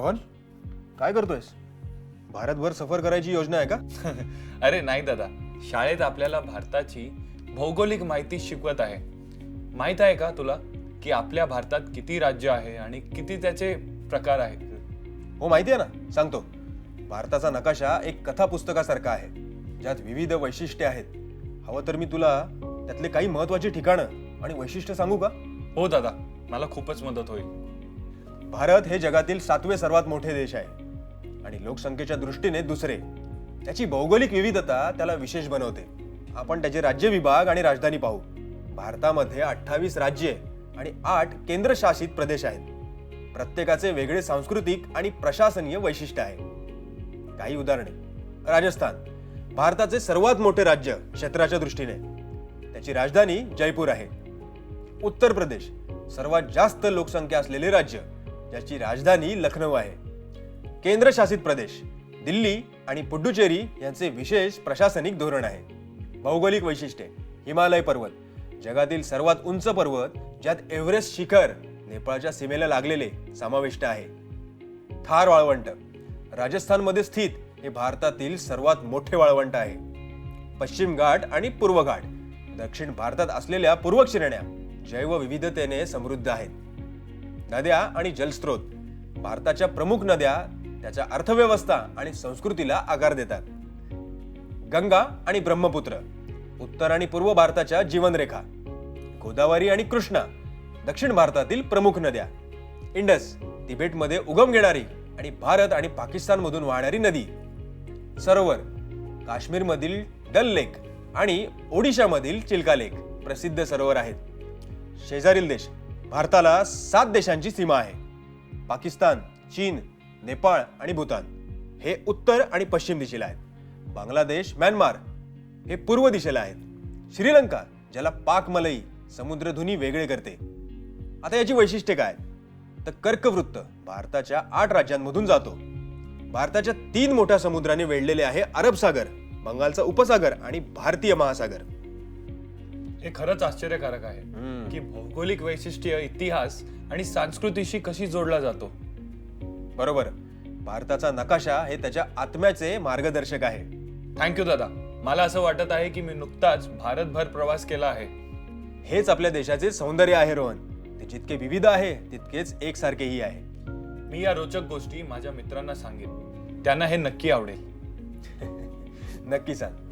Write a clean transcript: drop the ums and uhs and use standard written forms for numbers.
रोहन, काय करतोयस? भारतभर सफर करायची योजना आहे का? अरे नाही दादा, शाळेत आपल्याला भारताची भौगोलिक माहिती शिकवत आहे. माहित आहे का तुला की आपल्या भारतात किती राज्य आहे आणि किती त्याचे प्रकार आहेत? हो माहिती आहे ना, सांगतो. भारताचा नकाशा एक कथा पुस्तकासारखा आहे, ज्यात विविध वैशिष्ट्ये आहेत. हवं तर मी तुला त्यातले काही महत्वाची ठिकाणं आणि वैशिष्ट्य सांगू का? हो दादा, मला खूपच मदत होईल. भारत हे जगातील 7वे सर्वात मोठे देश आहे आणि लोकसंख्येच्या दृष्टीने दुसरे. त्याची भौगोलिक विविधता त्याला विशेष बनवते. आपण त्याचे राज्य विभाग आणि राजधानी पाहू. भारतामध्ये 28 राज्ये आणि 8 केंद्रशासित प्रदेश आहेत. प्रत्येकाचे वेगळे सांस्कृतिक आणि प्रशासनीय वैशिष्ट्य आहे. काही उदाहरणे. राजस्थान भारताचे सर्वात मोठे राज्य क्षेत्राच्या दृष्टीने. त्याची राजधानी जयपूर आहे. उत्तर प्रदेश सर्वात जास्त लोकसंख्या असलेले राज्य, ज्याची राजधानी लखनौ आहे. केंद्रशासित प्रदेश दिल्ली आणि पुडुचेरी यांचे विशेष प्रशासनिक धोरण आहे. भौगोलिक वैशिष्ट्ये. हिमालय पर्वत जगातील सर्वात उंच पर्वत, ज्यात एव्हरेस्ट शिखर नेपाळच्या सीमेला लागलेले समाविष्ट आहे. थार वाळवंट राजस्थानमध्ये स्थित हे भारतातील सर्वात मोठे वाळवंट आहे. पश्चिम घाट आणि पूर्व घाट दक्षिण भारतात असलेल्या पूर्वक श्रेण्या जैवविविधतेने समृद्ध आहेत. नद्या आणि जलस्रोत भारताच्या प्रमुख नद्या त्याच्या अर्थव्यवस्था आणि संस्कृतीला आकार देतात. गंगा आणि ब्रह्मपुत्र उत्तर आणि पूर्व भारताच्या जीवनरेखा. गोदावरी आणि कृष्णा दक्षिण भारतातील प्रमुख नद्या. इंडस तिबेटमध्ये उगम घेणारी आणि भारत आणि पाकिस्तान मधून वाहणारी नदी. सरोवर काश्मीरमधील डल लेक आणि ओडिशामधील चिल्का लेक प्रसिद्ध सरोवर आहेत. शेजारील देश. भारताला 7 देशांची सीमा आहे. पाकिस्तान, चीन, नेपाळ आणि भूतान हे उत्तर आणि पश्चिम दिशेला आहेत. बांगलादेश, म्यानमार हे पूर्व दिशेला आहेत. श्रीलंका, ज्याला पाक मलई समुद्रधुनी वेगळे करते. आता याची वैशिष्ट्ये काय? तर कर्कवृत्त भारताच्या 8 राज्यांमधून जातो. भारताच्या 3 मोठ्या समुद्राने वेढलेले आहे अरब सागर, बंगालचा उपसागर आणि भारतीय महासागर. हे खरंच आश्चर्यकारक आहे की भौगोलिक वैशिष्ट्य इतिहास आणि संस्कृतीशी कशी जोडला जातो. बरोबर. भारताचा नकाशा हे त्याच्या आत्म्याचे मार्गदर्शक आहे. थँक्यू दादा. मला असं वाटत आहे की मी नुकताच भारतभर प्रवास केला आहे. हेच आपल्या देशाचे सौंदर्य आहे रोहन. ते जितके विविध आहे तितकेच एकसारखेही आहे. मी या रोचक गोष्टी माझ्या मित्रांना सांगेन. त्यांना हे नक्की आवडेल. नक्की सांग.